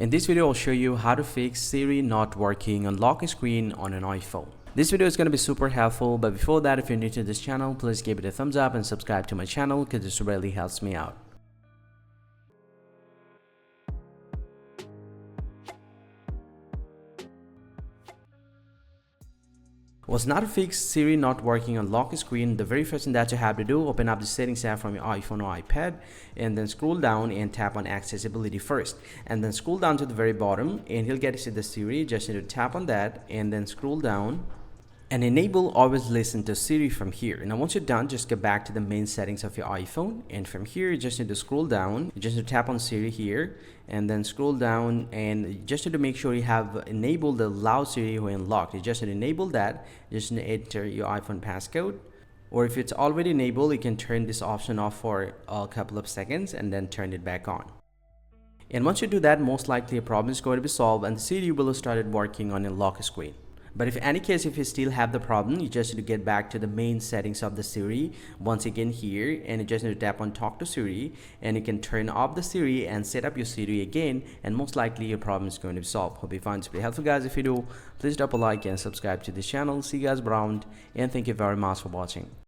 In this video, I'll show you how to fix Siri not working on lock screen on an iPhone. This video is going to be super helpful, but before that, if you're new to this channel, please give it a thumbs up and subscribe to my channel because this really helps me out. Was not to fix Siri not working on lock screen, the very first thing that you have to do, open up the settings app from your iPhone or iPad and then scroll down and tap on accessibility first, and then scroll down to the very bottom and you'll get to see the Siri. Just need to tap on that and then scroll down and enable always listen to Siri from here. Now once you're done, just go back to the main settings of your iPhone, and from here you just need to scroll down. You just need to tap on Siri here and then scroll down, and you just need to make sure you have enabled the loud Siri when locked. You just need to enable that. You just need to enter your iPhone passcode, or if it's already enabled, you can turn this option off for a couple of seconds and then turn it back on. And once you do that, most likely a problem is going to be solved and Siri will have started working on your lock screen. But if if you still have the problem, you just need to get back to the main settings of the Siri once again here, and you just need to tap on talk to Siri, and you can turn off the Siri and set up your Siri again, and most likely your problem is going to be solved. Hope you find this pretty helpful, guys. If you do, please drop a like and subscribe to this channel. See you guys around, and thank you very much for watching.